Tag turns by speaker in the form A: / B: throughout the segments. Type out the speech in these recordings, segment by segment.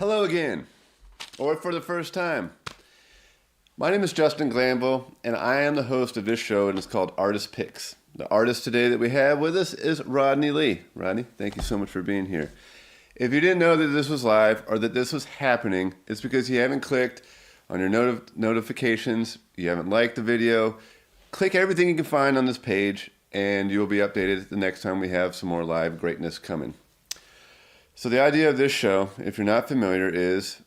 A: Hello again, or for the first time. My name is Justin Glanville, and I am the host of this show, and it's called Artist Picks. The artist today that we have with us is Rodney Lee. Rodney, thank you so much for being here. If you didn't know that this was live or that this was happening, it's because you haven't clicked on your notifications, you haven't liked the video. Click everything you can find on this page, and you'll be updated the next time we have some more live greatness coming. So the idea of this show, if you're not familiar, is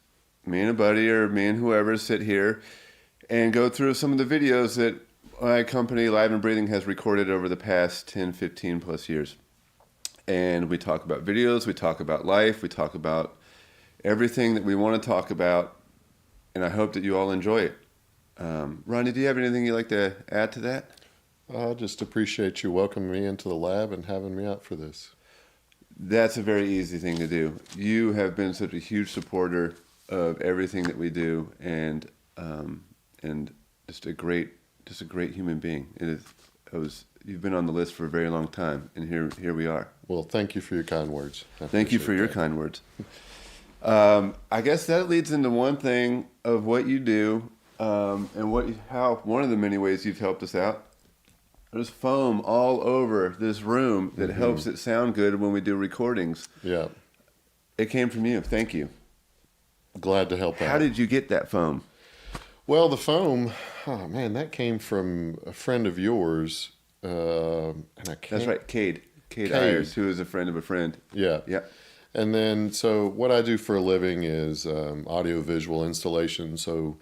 A: me and a buddy or me and whoever sit here and go through some of the videos that my company, Live&Breathing, has recorded over the past 10, 15 plus years. And we talk about videos, we talk about life, we talk about everything that we want to talk about, and I hope that you all enjoy it. Rodney, do you have anything you'd like to add to that?
B: I just appreciate you welcoming me into the lab and having me out for this.
A: That's a very easy thing to do. You have been such a huge supporter of everything that we do, and just a great human being. You've been on the list for a very long time, and here we are.
B: Well, thank you for your kind words.
A: Thank you for your kind words. I guess that leads into one thing of what you do, and how one of the many ways you've helped us out. There's foam all over this room that helps it sound good when we do recordings.
B: Yeah.
A: It came from you. Thank you.
B: Glad to help out.
A: How did you get that foam?
B: Well, the foam, oh man, that came from a friend of yours. And I can't...
A: That's right, Cade Ayers, who is a friend of a friend.
B: Yeah.
A: Yeah.
B: And then, so what I do for a living is audio-visual installation, so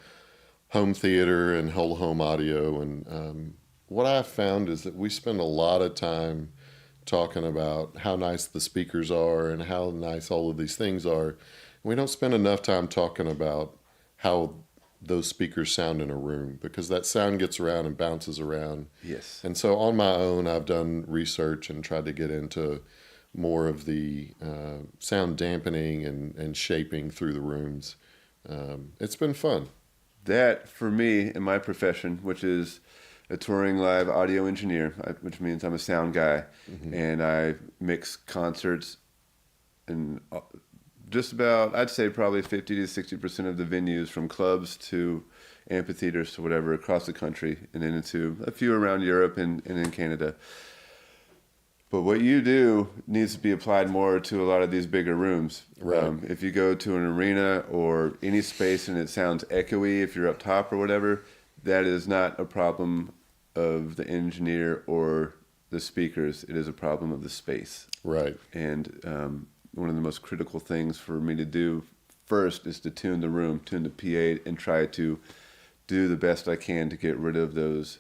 B: home theater and whole home audio. And what I've found is that we spend a lot of time talking about how nice the speakers are and how nice all of these things are. We don't spend enough time talking about how those speakers sound in a room, because that sound gets around and bounces around.
A: Yes.
B: And so on my own, I've done research and tried to get into more of the sound dampening and shaping through the rooms. It's been fun.
A: That, for me, in my profession, which is a touring live audio engineer, which means I'm a sound guy, and I mix concerts in just about, I'd say probably 50 to 60% of the venues, from clubs to amphitheaters to whatever, across the country, and then into a few around Europe and in Canada. But what you do needs to be applied more to a lot of these bigger rooms.
B: Right.
A: If you go to an arena or any space and it sounds echoey, if you're up top or whatever, that is not a problem of the engineer or the speakers. It is a problem of the space.
B: Right.
A: And one of the most critical things for me to do first is to tune the room, tune the PA, and try to do the best I can to get rid of those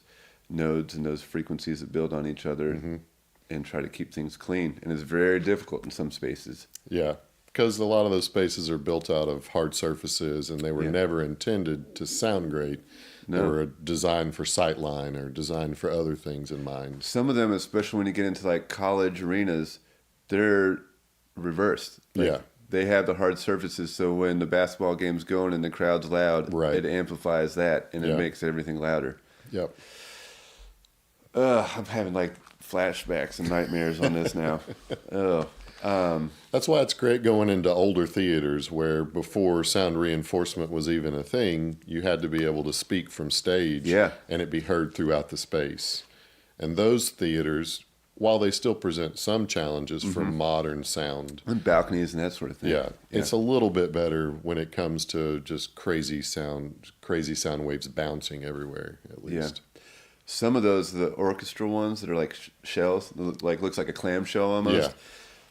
A: nodes and those frequencies that build on each other, and try to keep things clean. And it's very difficult in some spaces.
B: Yeah, because a lot of those spaces are built out of hard surfaces, and they were never intended to sound great. No. They were designed for sightline or designed for other things in mind.
A: Some of them, especially when you get into like college arenas, they're reversed. They have the hard surfaces, so when the basketball game's going and the crowd's loud, it amplifies that, and it makes everything louder.
B: Yep.
A: I'm having like flashbacks and nightmares on this now.
B: That's why it's great going into older theaters where before sound reinforcement was even a thing, you had to be able to speak from stage and it be heard throughout the space. And those theaters, while they still present some challenges from modern sound.
A: And balconies and that sort of thing.
B: Yeah, it's a little bit better when it comes to just crazy sound waves bouncing everywhere, at least.
A: Yeah. Some of those, the orchestral ones that are like shells, like looks like a clamshell almost,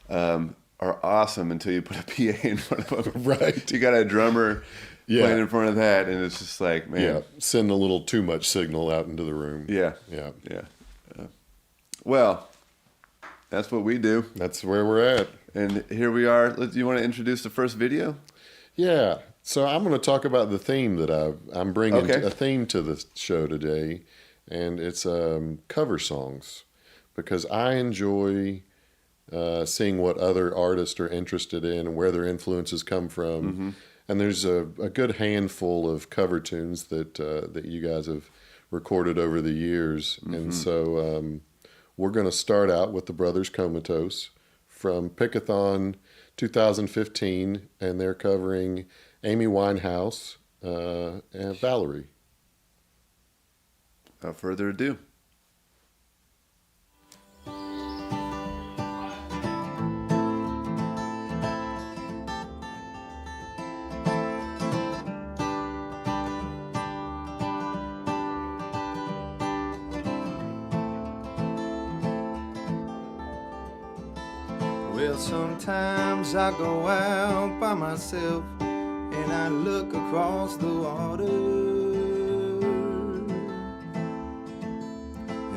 A: are awesome until you put a PA in front of them.
B: Right.
A: You got a drummer playing in front of that, and it's just like, man.
B: Yeah, send a little too much signal out into the room.
A: Yeah. Well, that's what we do.
B: That's where we're at.
A: And here we are. Do you want to introduce the first video?
B: Yeah. So I'm going to talk about the theme that I'm bringing a theme to the show today, and it's cover songs, because I enjoy seeing what other artists are interested in and where their influences come from. And there's a good handful of cover tunes that you guys have recorded over the years. And so we're going to start out with the Brothers Comatose from Pickathon 2015, and they're covering Amy Winehouse and Valerie.
A: Without further ado.
C: Well, sometimes I go out by myself and I look across the water,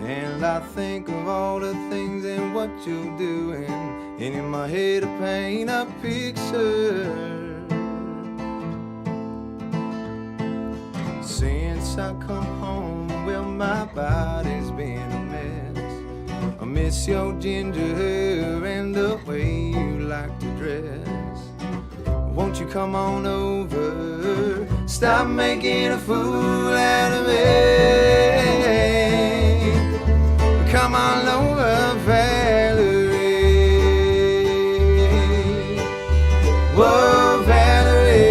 C: and I think of all the things and what you're doing, and in my head I paint a picture. Since I come home, well, my body's been a mess. I miss your ginger hair and the way you like to dress. Won't you come on over? Stop making a fool out of me. Come on over, Valerie. Whoa, Valerie.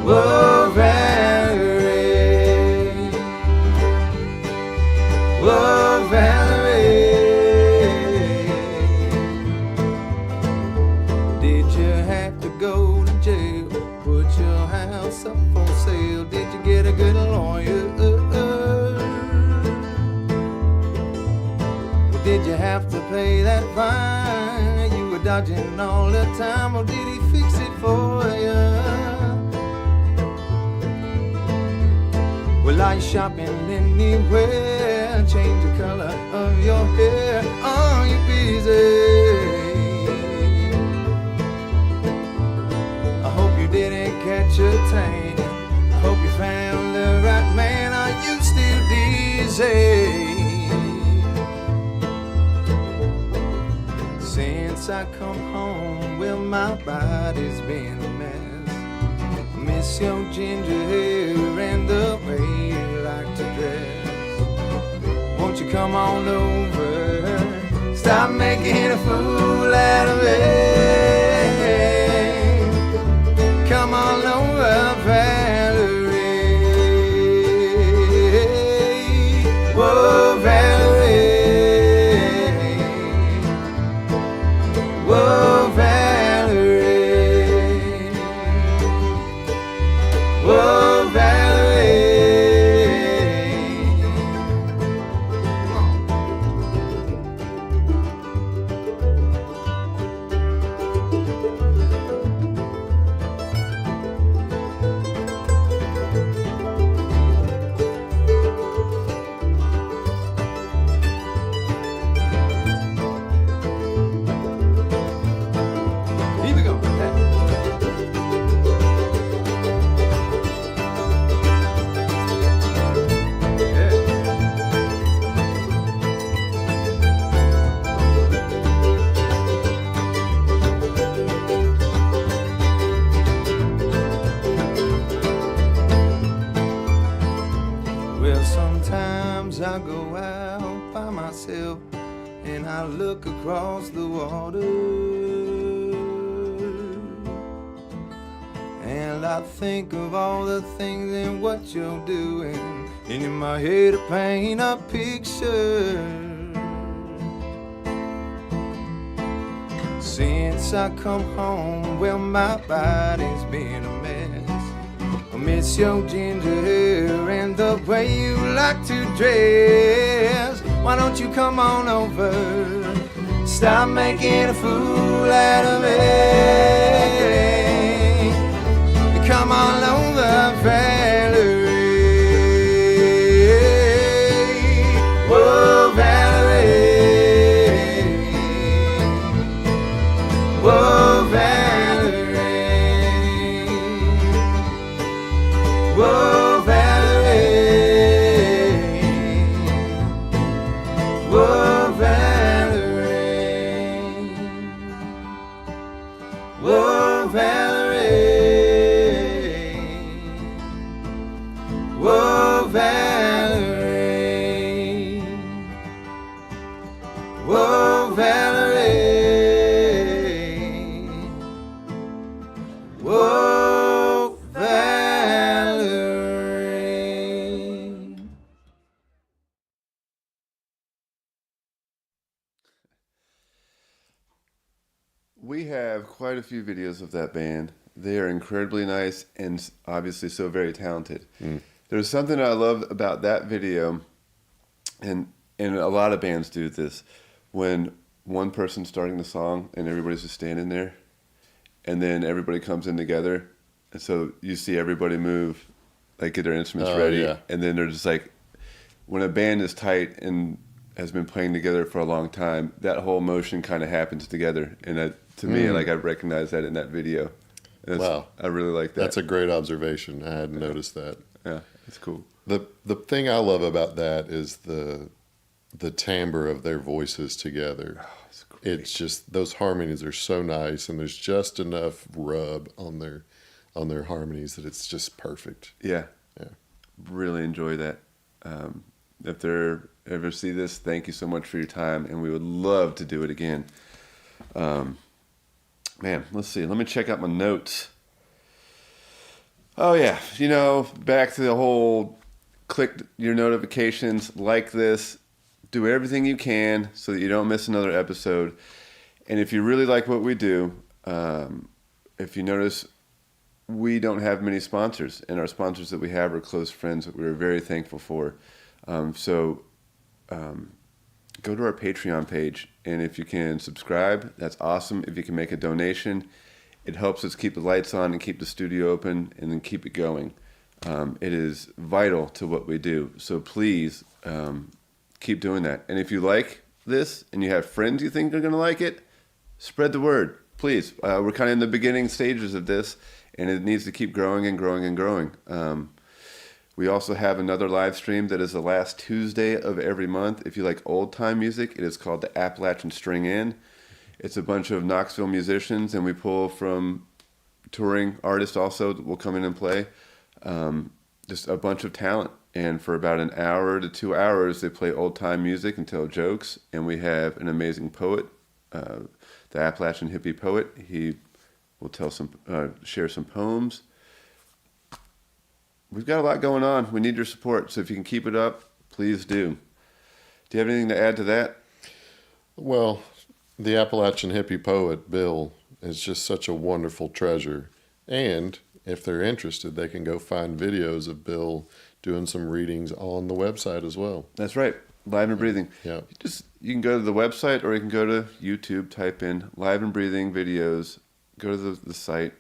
C: Whoa, Valerie. Whoa, Valerie. Did you have to go to jail? Put your house up for sale? Did you get a good lawyer? Well, did you have to pay that fine you were dodging all the time, or did he fix it for you? Well, are you shopping anywhere? Change the color of your hair. Are you busy? I hope you didn't catch a tan. I hope you found the right man. Are you still dizzy? Since I come home, well, my body's been a mess. I miss your ginger hair and the way you like to dress. Won't you come on over? Stop making a fool out of me. Come on over, Valerie. Whoa, Valerie. Whoa, Valerie. Whoa, Valerie. Here we go. Well, sometimes I go out by myself and I look across the water, and I think of all the things and what you're doing, and in my head I paint a picture. Since I come home, well, my body's been a mess. I miss your ginger hair and the way you like to dress. Why don't you come on over? Stop making a fool out of me. Come on over, Valerie. Whoa, Valerie. Whoa, Valerie. Whoa, Valerie. Whoa, Valerie. Whoa, Valerie. Whoa, Valerie. Whoa, Valerie.
A: We have quite a few videos of that band. They are incredibly nice and obviously so very talented. There's something I love about that video, and a lot of bands do this, when one person's starting the song and everybody's just standing there, and then everybody comes in together, and so you see everybody move, like get their instruments ready, and then they're just like, when a band is tight and has been playing together for a long time, that whole motion kind of happens together, and that, to me, like I recognize that in that video. Wow, I really like that.
B: That's a great observation. I hadn't noticed that.
A: Yeah, it's cool.
B: The thing I love about that is the timbre of their voices together. Oh, it's just, those harmonies are so nice, and there's just enough rub on their harmonies that it's just perfect.
A: Yeah. Really enjoy that. If they ever see this, thank you so much for your time, and we would love to do it again. Man, let's see. Let me check out my notes. Oh, yeah. Back to the whole click your notifications, like this, do everything you can so that you don't miss another episode. And if you really like what we do, if you notice, we don't have many sponsors, and our sponsors that we have are close friends that we're very thankful for. So go to our Patreon page, and if you can subscribe, that's awesome. If you can make a donation, it helps us keep the lights on and keep the studio open and then keep it going. It is vital to what we do. So please keep doing that. And if you like this and you have friends you think are going to like it, spread the word, please. We're kind of in the beginning stages of this, and it needs to keep growing and growing and growing. We also have another live stream that is the last Tuesday of every month. If you like old-time music, it is called the Appalachian String In. It's a bunch of Knoxville musicians, and we pull from touring artists also that will come in and play. Just a bunch of talent. And for about an hour to 2 hours, they play old-time music and tell jokes. And we have an amazing poet, the Appalachian hippie poet. He will share some poems. We've got a lot going on. We need your support. So if you can keep it up, please do. Do you have anything to add to that?
B: Well, the Appalachian hippie poet, Bill, is just such a wonderful treasure. And if they're interested, they can go find videos of Bill doing some readings on the website as well.
A: That's right. Live&Breathing.
B: Yeah.
A: You can go to the website, or you can go to YouTube, type in Live&Breathing videos, go to the site,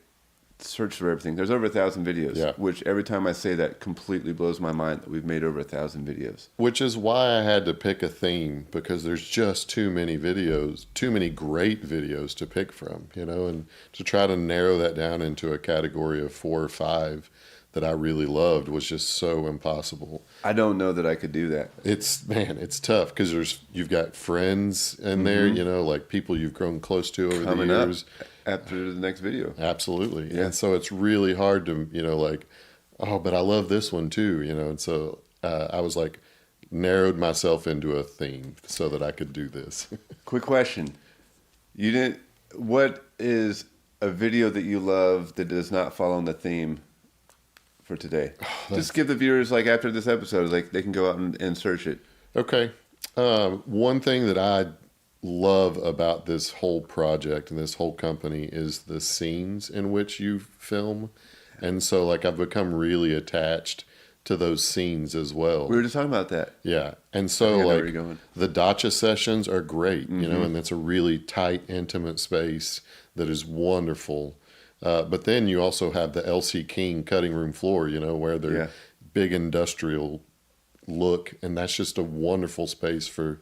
A: search for everything. There's over 1,000 videos, which every time I say that completely blows my mind that we've made over 1,000 videos.
B: Which is why I had to pick a theme, because there's just too many videos, too many great videos to pick from, and to try to narrow that down into a category of 4 or 5 that I really loved was just so impossible.
A: I don't know that I could do that.
B: It's tough, because you've got friends in there, like people you've grown close to over the years.
A: After the next video.
B: Absolutely. Yeah. And so it's really hard to, but I love this one too, and so I was like, narrowed myself into a theme so that I could do this.
A: Quick question. What is a video that you love that does not follow the theme for today? Just give the viewers, after this episode, they can go out and search it.
B: Okay. One thing that I love about this whole project and this whole company is the scenes in which you film. And so I've become really attached to those scenes as well.
A: We were just talking about that.
B: Yeah. And so the dacha sessions are great, and it's a really tight, intimate space that is wonderful. But then you also have the L.C. King cutting room floor, where they're big industrial look. And that's just a wonderful space for,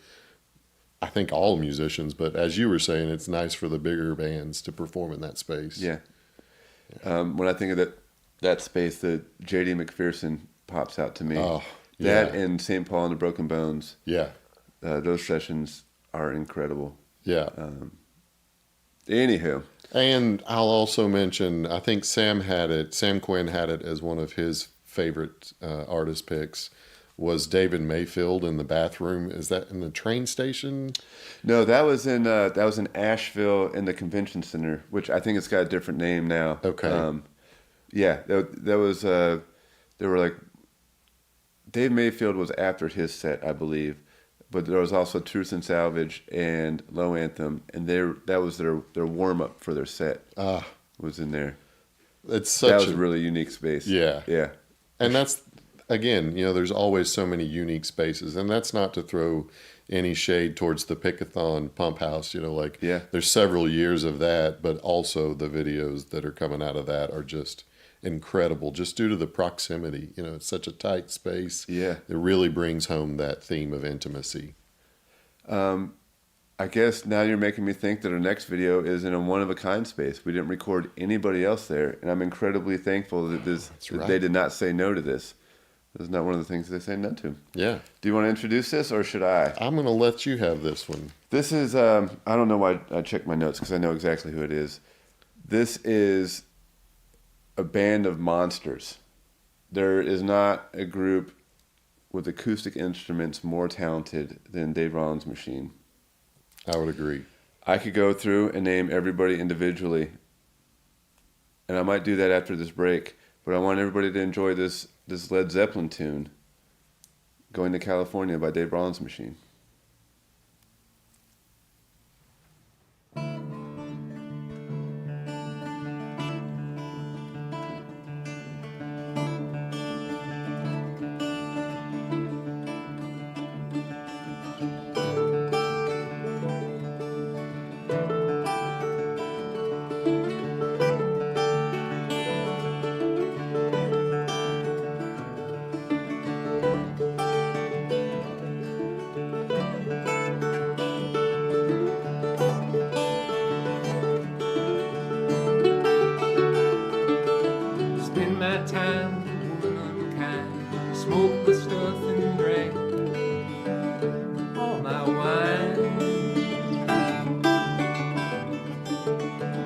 B: I think, all musicians. But as you were saying, it's nice for the bigger bands to perform in that space.
A: Yeah. When I think of that space, the J.D. McPherson pops out to me. Oh, yeah. That and St. Paul and the Broken Bones.
B: Yeah.
A: Those sessions are incredible.
B: Yeah.
A: Anywho.
B: And I'll also mention, I think Sam Quinn had it as one of his favorite artist picks, was David Mayfield in the bathroom. Is that in the train station?
A: No, that was in Asheville in the convention center, which I think it's got a different name now.
B: Okay.
A: Yeah, that was they were Dave Mayfield was after his set, I believe, but there was also Truth and Salvage and Low Anthem, and that was their warm up for their set. Was in there.
B: It's such
A: that was a really unique space.
B: Yeah.
A: Yeah.
B: And that's, again, there's always so many unique spaces, and that's not to throw any shade towards the Pickathon Pump House. There's several years of that, but also the videos that are coming out of that are just incredible, just due to the proximity. It's such a tight space.
A: Yeah.
B: It really brings home that theme of intimacy.
A: I guess now you're making me think that our next video is in a one-of-a-kind space. We didn't record anybody else there, and I'm incredibly thankful that that they did not say no to this. This is not one of the things they say no to.
B: Yeah.
A: Do you want to introduce this, or should I?
B: I'm going to let you have this one.
A: This is, I don't know why I checked my notes, because I know exactly who it is. This is a band of monsters. There is not a group with acoustic instruments more talented than Dave Rawlings' Machine.
B: I would agree.
A: I could go through and name everybody individually, and I might do that after this break, but I want everybody to enjoy this Led Zeppelin tune, Going to California by Dave Rawlings' Machine.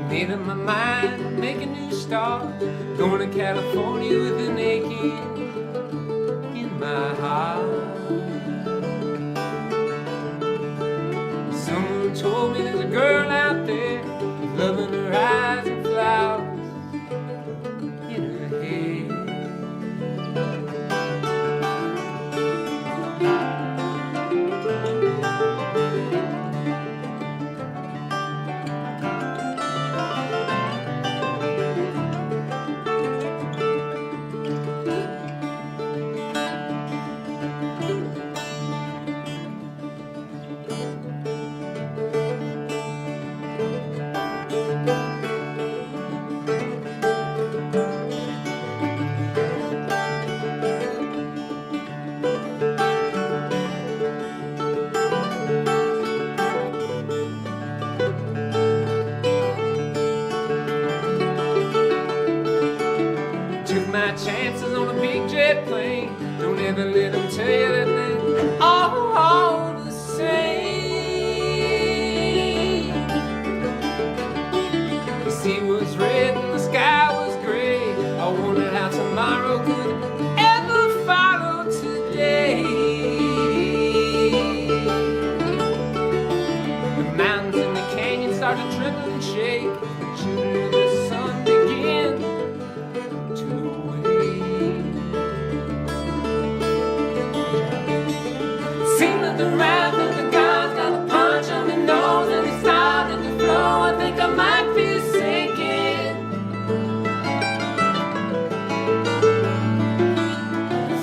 C: Made up my mind, make a new start. Going to California with an aching in my heart. Someone told me there's a girl out there with love in her eyes and flowers in her head. Chances on a big jet plane. Don't ever let them tell you that they all the same. The sea was red and the sky was gray. I wondered how tomorrow could ever follow today. The mountains and the canyons started to tremble and shake. Children of the sun began to the wrath of the gods got a punch on the nose and it started to flow. I think I might be sinking.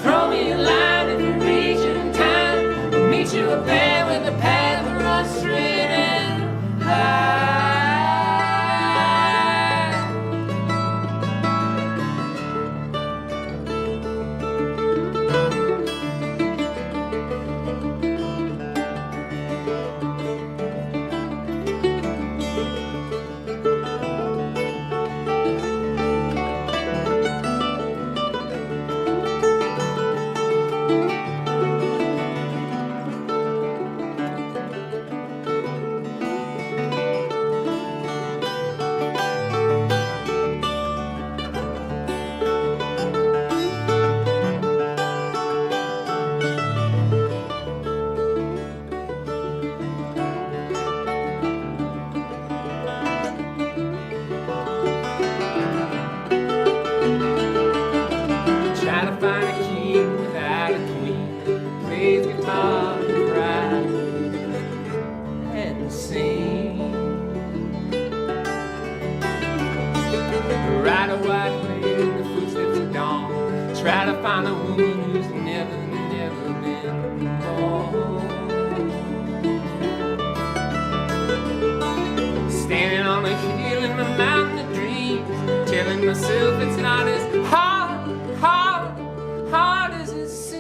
C: Throw me a line if you reach it in time. I'll meet you up there with the path runs straight and high.
D: myself, it's not as hard as it seems.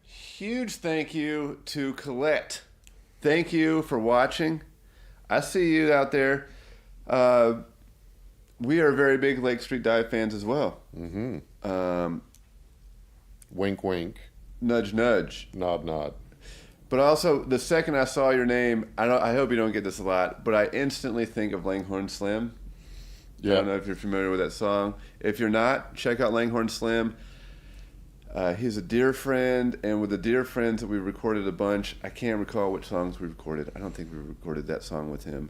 A: Huge thank you to Colette. Thank you for watching. I see you out there. We are very big Lake Street Dive fans as well.
B: Mm-hmm. Wink, wink.
A: Nudge, nudge.
B: Nod, nod.
A: But also, the second I saw your name, I hope you don't get this a lot, but I instantly think of Langhorne Slim.
B: Yeah.
A: I don't know if you're familiar with that song. If you're not, check out Langhorne Slim. He's a dear friend, and with the dear friends that we recorded a bunch, I can't recall which songs we recorded. I don't think we recorded that song with him.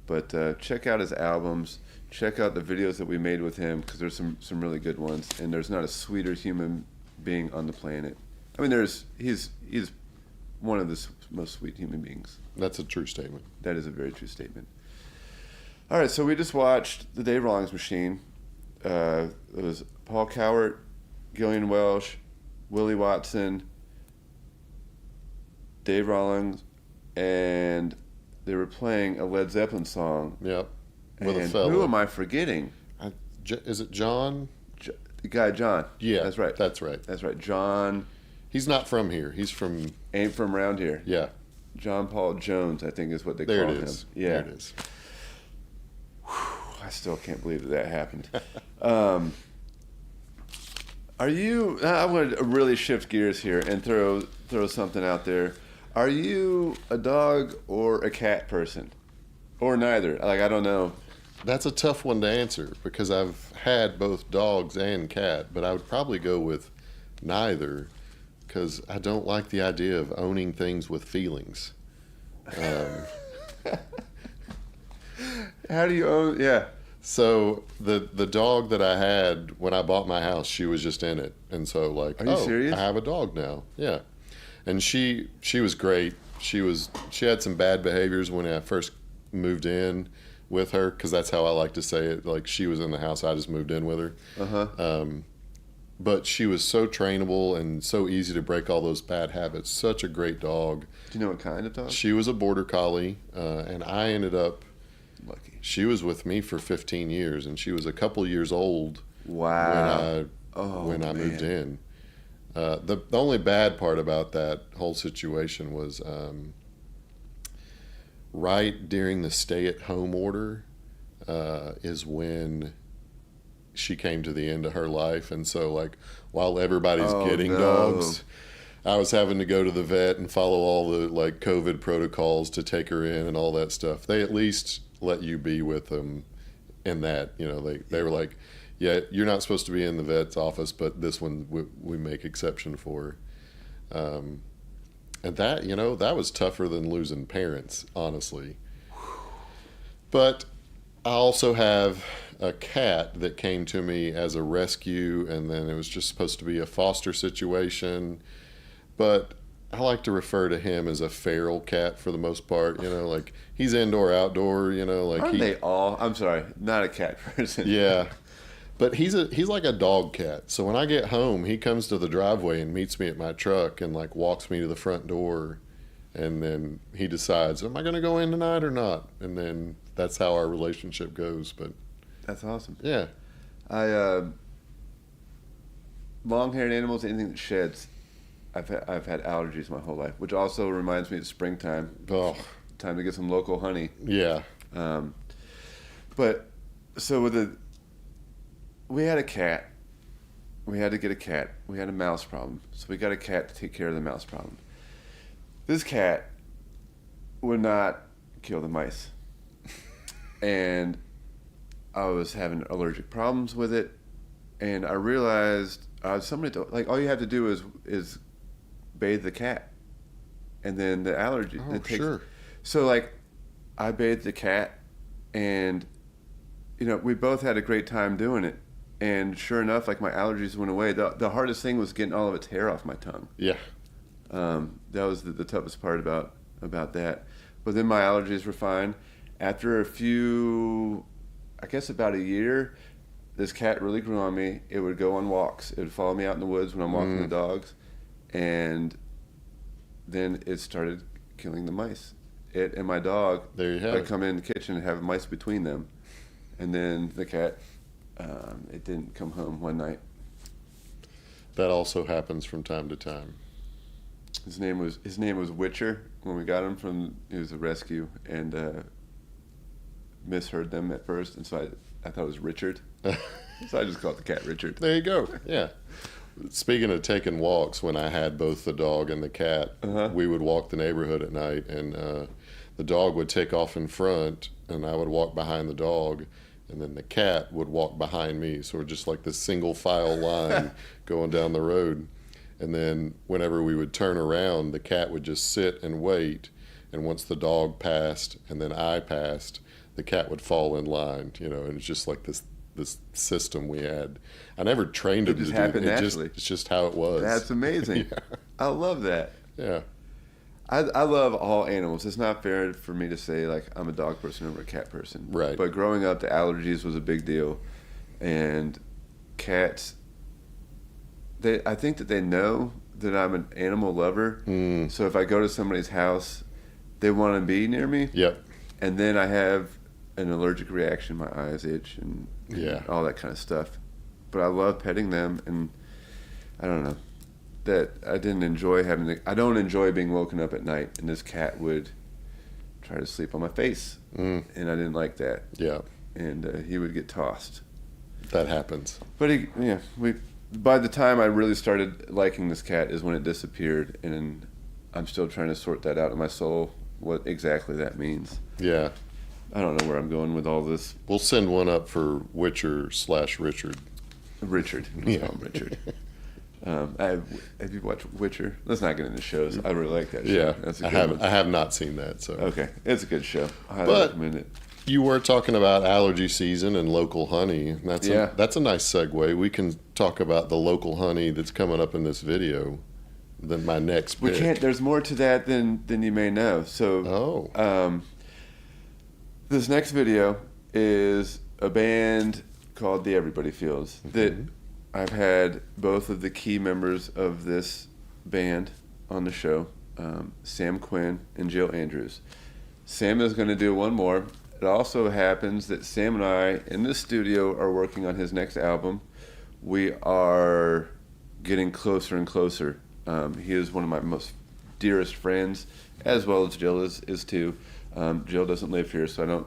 A: But check out his albums. Check out the videos that we made with him, because there's some really good ones. And there's not a sweeter human being on the planet. I mean, he's one of the most sweet human beings.
B: That's a true statement.
A: That is a very true statement. All right, so we just watched the Dave Rawlings Machine. It was Paul Cowart, Gillian Welsh, Willie Watson, Dave Rawlings, and they were playing a Led Zeppelin song.
B: Yep. With a
A: And
B: fella.
A: who am I forgetting?
B: Is it John?
A: The guy John.
B: Yeah.
A: That's right.
B: That's right.
A: That's right. John
B: He's not from here. He's from...
A: ain't from around here.
B: Yeah.
A: John Paul Jones, I think is what they
B: There
A: call
B: it
A: him.
B: is.
A: Yeah.
B: There it is.
A: I still can't believe that happened. Are you? I want to really shift gears here and throw something out there. Are you a dog or a cat person, or neither? Like, I don't know.
B: That's a tough one to answer because I've had both dogs and cat, but I would probably go with neither because I don't like the idea of owning things with feelings.
A: How do you own? Yeah.
B: So the dog that I had when I bought my house, she was just in it, and so like,
A: Are you serious?
B: I have a dog now. Yeah, and she was great. She had some bad behaviors when I first moved in with her because that's how I like to say it. Like she was in the house, I just moved in with her. But she was so trainable and so easy to break all those bad habits. Such a great dog.
A: Do you know what kind of dog?
B: She was a border collie, and I ended up.
A: Lucky.
B: She was with me for 15 years, and she was a couple years old
A: Wow.
B: when I moved in. The only bad part about that whole situation was right during the stay-at-home order is when she came to the end of her life, and so like while everybody's getting dogs, I was having to go to the vet and follow all the like COVID protocols to take her in and all that stuff. They at least let you be with them in that, you know, they were like, yeah, you're not supposed to be in the vet's office, but this one we make exception for. And that, you know, that was tougher than losing parents, honestly. But I also have a cat that came to me as a rescue, and then it was just supposed to be a foster situation. But I like to refer to him as a feral cat for the most part. You know, like he's indoor, outdoor. You know, like
A: Aren't they all? I'm sorry, not a cat person.
B: Yeah, but he's like a dog cat. So when I get home, he comes to the driveway and meets me at my truck and like walks me to the front door, and then he decides, am I going to go in tonight or not? And then that's how our relationship goes. But
A: That's awesome.
B: yeah,
A: Long-haired animals, anything that sheds. I've had allergies my whole life, which also reminds me of springtime.
B: oh
A: time to get some local honey.
B: Yeah.
A: But so we had a cat. We had to get a cat. We had a mouse problem. So we got a cat to take care of the mouse problem. This cat would not kill the mice. And I was having allergic problems with it. And I realized all you have to do is bathe the cat. And then the allergy.
B: Oh, sure.
A: So like I bathed the cat, and we both had a great time doing it. And sure enough, like my allergies went away. The hardest thing was getting all of its hair off my tongue.
B: Yeah.
A: That was the toughest part about that. But then my allergies were fine. After about a year, this cat really grew on me. It would go on walks. It would follow me out in the woods when I'm walking the dogs. And then it started killing the mice. It and my dog,
B: there you have
A: I'd come in the kitchen and have mice between them. And then the cat, it didn't come home one night.
B: That also happens from time to time.
A: His name was Witcher. When we got him he was a rescue, and misheard them at first, and so I thought it was Richard. So I just called the cat Richard.
B: There you go. Yeah. Speaking of taking walks, when I had both the dog and the cat, we would walk the neighborhood at night, and the dog would take off in front, and I would walk behind the dog, and then the cat would walk behind me. So we're just like this single file line going down the road. And then whenever we would turn around, the cat would just sit and wait. And once the dog passed and then I passed, the cat would fall in line, and it's just like this system we had. I never trained him to do it.
A: Naturally.
B: It's just how it was.
A: That's amazing.
B: Yeah.
A: I love that.
B: Yeah.
A: I love all animals. It's not fair for me to say like I'm a dog person or a cat person.
B: Right.
A: But growing up, the allergies was a big deal, and cats. I think that they know that I'm an animal lover. So if I go to somebody's house, they want to be near me.
B: Yep.
A: And then I have an allergic reaction. My eyes itch and all that kind of stuff. But I love petting them, and I don't know. That I didn't enjoy I don't enjoy being woken up at night, and this cat would try to sleep on my face, and I didn't like that.
B: Yeah.
A: And he would get tossed.
B: That happens.
A: But by the time I really started liking this cat is when it disappeared, and I'm still trying to sort that out in my soul, what exactly that means.
B: Yeah.
A: I don't know where I'm going with all this.
B: We'll send one up for Witcher/Richard.
A: Richard.
B: Yeah.
A: Call him Richard. Have you watched Witcher? Let's not get into shows. I really like that show.
B: Yeah.
A: That's a good one.
B: I have not seen that. So.
A: Okay. It's a good show. I highly recommend it.
B: You were talking about allergy season and local honey. That's a nice segue. We can talk about the local honey that's coming up in this video. Then my next pick.
A: We can't. There's more to that than you may know. So, this next video is a band called the Everybody Fields that I've had both of the key members of this band on the show, Sam Quinn and Jill Andrews. Sam is going to do one more. It also happens that Sam and I in the studio are working on his next album. We are getting closer and closer. He is one of my most dearest friends, as well as Jill is too. Jill doesn't live here, so I don't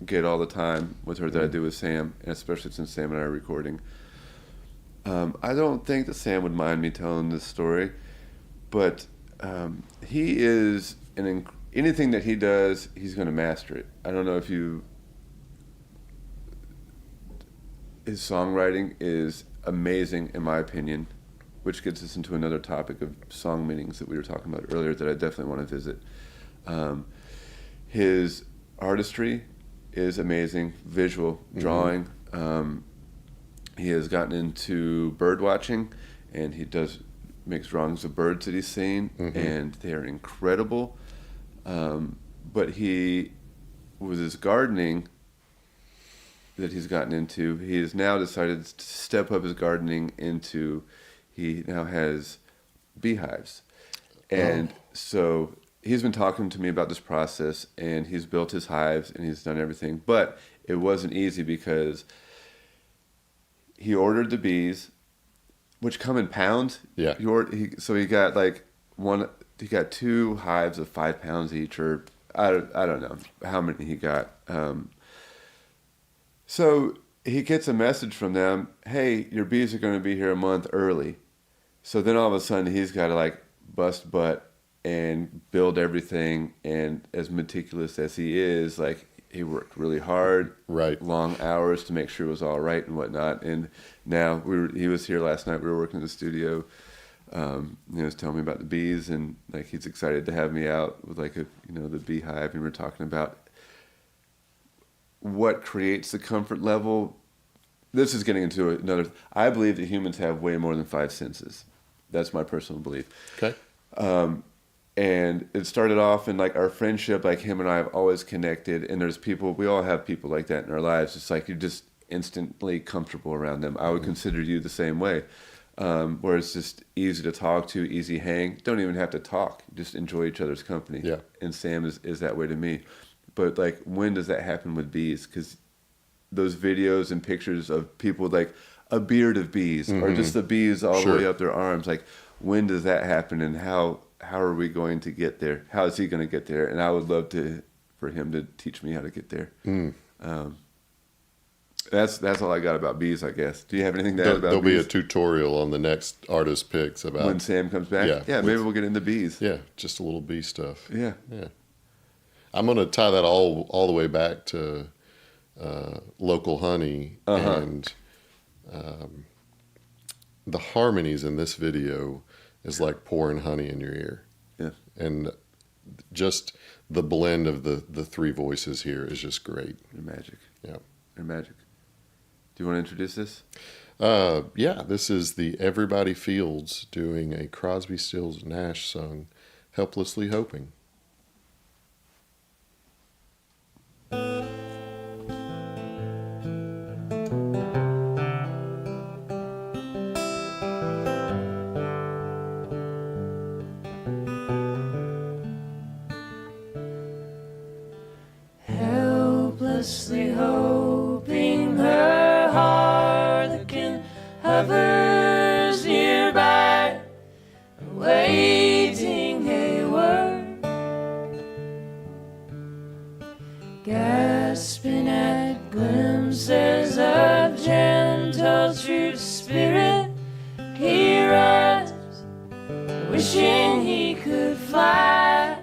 A: get all the time with her that I do with Sam, and especially since Sam and I are recording. I don't think that Sam would mind me telling this story, but he is anything that he does, he's going to master it. I don't know if his songwriting is amazing in my opinion, which gets us into another topic of song meanings that we were talking about earlier that I definitely want to visit. His artistry is amazing, visual, drawing. He has gotten into bird watching, and he makes drawings of birds that he's seen, and they are incredible. But with his gardening that he's gotten into, he has now decided to step up his gardening into, he now has beehives. And so he's been talking to me about this process, and he's built his hives, and he's done everything. But it wasn't easy because he ordered the bees, which come in pounds.
B: Yeah.
A: So he got he got 2 hives of 5 pounds each, or I don't know how many he got. So he gets a message from them, hey, your bees are going to be here a month early. So then all of a sudden he's got to like bust butt and build everything. And as meticulous as he is, like he worked really hard,
B: Right.
A: long hours to make sure it was all right and whatnot. And now he was here last night. We were working in the studio. He was telling me about the bees, and like he's excited to have me out with like the beehive, and we're talking about what creates the comfort level. This is getting into another. I believe that humans have way more than 5 senses. That's my personal belief.
B: Okay.
A: And it started off in like our friendship, like him and I have always connected, and there's people, we all have people like that in our lives. It's like you're just instantly comfortable around them. I would consider you the same way. Where it's just easy to talk to, easy hang. Don't even have to talk. Just enjoy each other's company.
B: Yeah.
A: And Sam is that way to me. But like, when does that happen with bees? Because those videos and pictures of people with like a beard of bees, or just the bees all the way up their arms, like when does that happen, and how are we going to get there? How is he going to get there? And I would love for him to teach me how to get there. That's all I got about bees, I guess. Do you have anything to add about
B: There'll
A: bees?
B: be a tutorial on the next artist picks about
A: When Sam comes back? Yeah, maybe we'll get into bees.
B: Yeah, just a little bee stuff.
A: Yeah.
B: Yeah. I'm going to tie that all the way back to local honey, and the harmonies in this video is like pouring honey in your ear.
A: Yeah.
B: And just the blend of the 3 voices here is just great.
A: They're magic.
B: Yeah.
A: They're magic. Do you want to introduce this?
B: Yeah, this is the Everybody Fields doing a Crosby, Stills, Nash song, Helplessly Hoping.
D: Helplessly hoping her harlequin hovers nearby, awaiting a word, gasping at glimpses of gentle true spirit. He runs, wishing he could fly,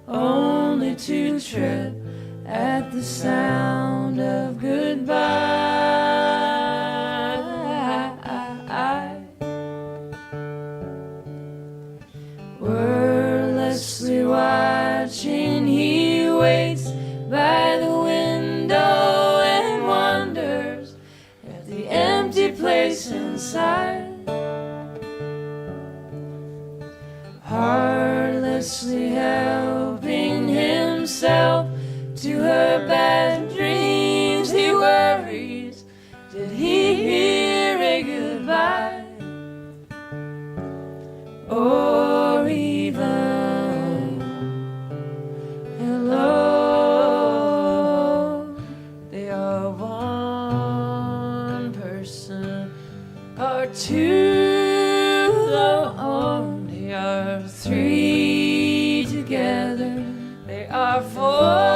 D: only to trip at the sound of goodbye. Wordlessly watching, he waits by the window and wonders at the empty place inside. Heartlessly helping himself to her bad dreams, he worries, did he hear a goodbye? Or even hello? They are one person, or two alone. They are 3 together. They are 4.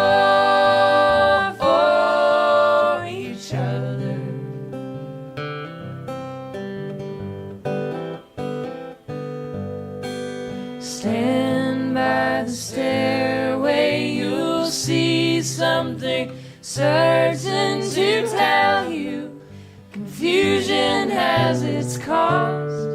D: Stand by the stairway, you'll see something certain to tell you. Confusion has its cost.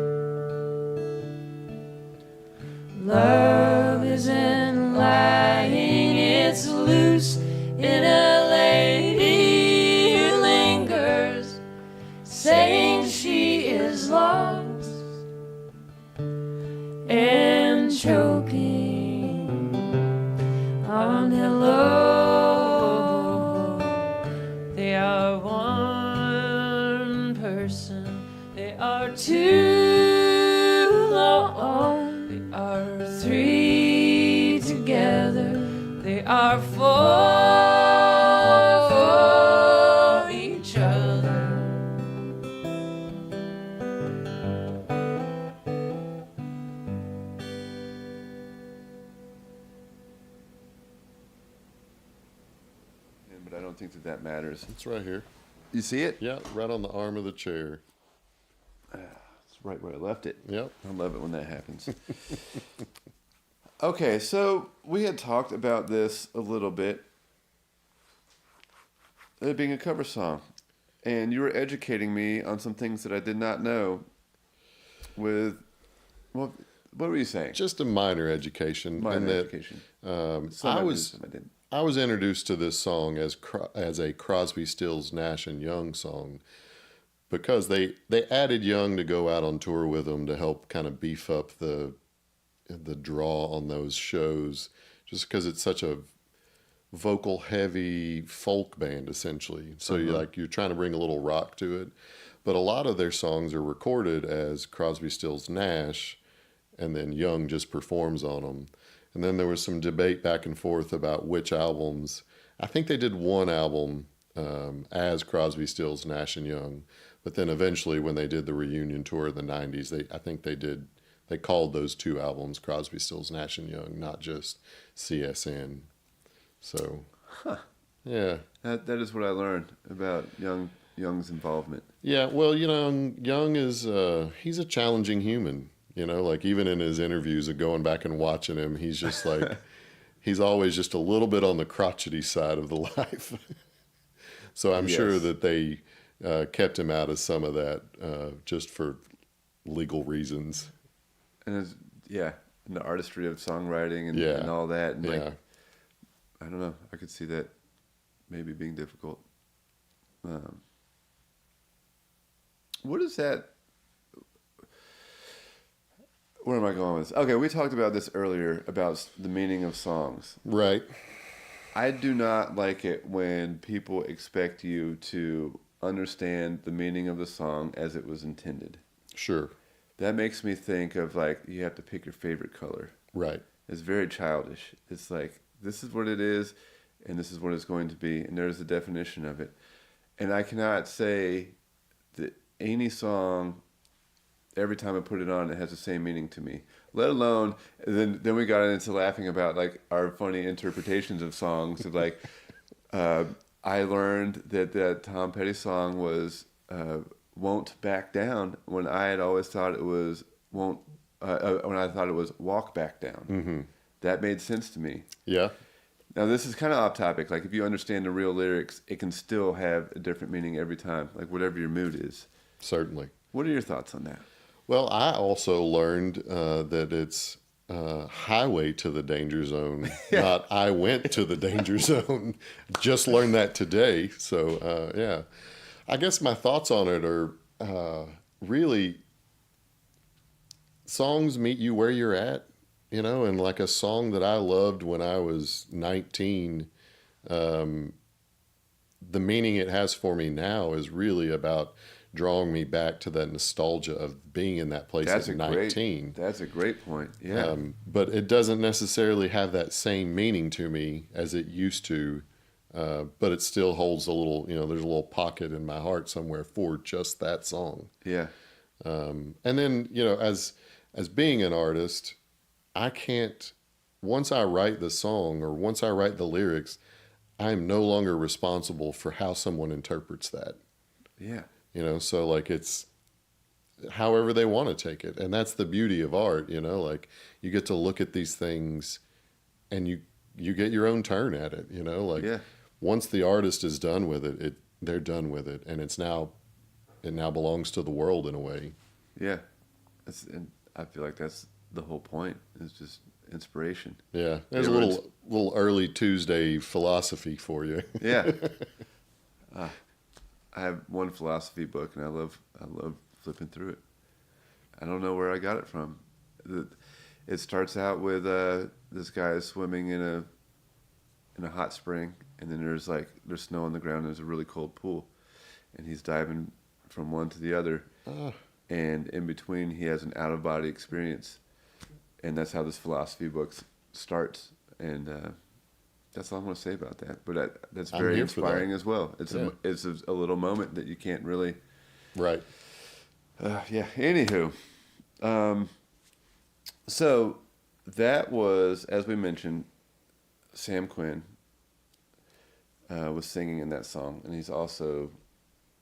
D: Love isn't lying, it's loose in a lady who lingers, saying she is lost. And choking on hello. They are one person, they are 2 alone, they are 3 together, they are 4 for each other.
A: don't think that matters.
B: It's right here.
A: You see it?
B: Yeah, right on the arm of the chair.
A: It's right where I left it.
B: Yep.
A: I love it when that happens. Okay, so we had talked about this a little bit. It being a cover song. And you were educating me on some things that I did not know with, well, what were you saying?
B: Just a minor education.
A: Minor education.
B: I was introduced to this song as a Crosby, Stills, Nash and Young song because they added Young to go out on tour with them to help kind of beef up the draw on those shows, just because it's such a vocal heavy folk band essentially. So you're trying to bring a little rock to it, but a lot of their songs are recorded as Crosby, Stills, Nash, and then Young just performs on them. And then there was some debate back and forth about which albums. I think they did one album as Crosby, Stills, Nash and Young, but then eventually when they did the reunion tour in the 90s, they called those two albums Crosby, Stills, Nash and Young, not just CSN. So, yeah.
A: That is what I learned about Young's involvement.
B: Yeah, well, Young is, he's a challenging human. Like even in his interviews of going back and watching him, he's just like, he's always just a little bit on the crotchety side of the life. So I'm sure that they kept him out of some of that just for legal reasons.
A: And and the artistry of songwriting and all that. And like, I don't know, I could see that maybe being difficult. What is that? Where am I going with this? Okay, we talked about this earlier, about the meaning of songs.
B: Right.
A: I do not like it when people expect you to understand the meaning of the song as it was intended.
B: Sure.
A: That makes me think of like, you have to pick your favorite color.
B: Right.
A: It's very childish. It's like, this is what it is, and this is what it's going to be, and there's a definition of it. And I cannot say that any song, every time I put it on, it has the same meaning to me. Let alone, then we got into laughing about like our funny interpretations of songs. Like, I learned that Tom Petty song was "Won't Back Down" when I had always thought it was "Won't." When I thought it was "Walk Back Down." Mm-hmm. That made sense to me.
B: Yeah.
A: Now this is kind of off topic. Like if you understand the real lyrics, it can still have a different meaning every time. Like whatever your mood is.
B: Certainly.
A: What are your thoughts on that?
B: Well, I also learned that it's highway to the danger zone, not I went to the danger zone. Just learned that today. So, yeah. I guess my thoughts on it are really songs meet you where you're at, and like a song that I loved when I was 19, the meaning it has for me now is really about drawing me back to that nostalgia of being in that place at 19.
A: That's a great point. Yeah.
B: But it doesn't necessarily have that same meaning to me as it used to. But it still holds a little, there's a little pocket in my heart somewhere for just that song.
A: Yeah.
B: And then, as being an artist, I can't, once I write the song or once I write the lyrics, I'm no longer responsible for how someone interprets that.
A: Yeah.
B: So like it's however they want to take it. And that's the beauty of art, like you get to look at these things and you get your own turn at it, once the artist is done with it, they're done with it. And it now belongs to the world in a way.
A: Yeah. And I feel like that's the whole point, is just inspiration.
B: Yeah. There's a little early Tuesday philosophy for you.
A: Yeah. I have one philosophy book, and I love flipping through it. I don't know where I got it from. It starts out with this guy swimming in a hot spring, and then there's snow on the ground. And there's a really cold pool, and he's diving from one to the other, and in between he has an out of body experience, and that's how this philosophy book starts. And that's all I'm going to say about that. But that's very inspiring as well. It's a little moment that you can't really.
B: Right.
A: Yeah. Anywho, so that was, as we mentioned, Sam Quinn. was singing in that song, and he's also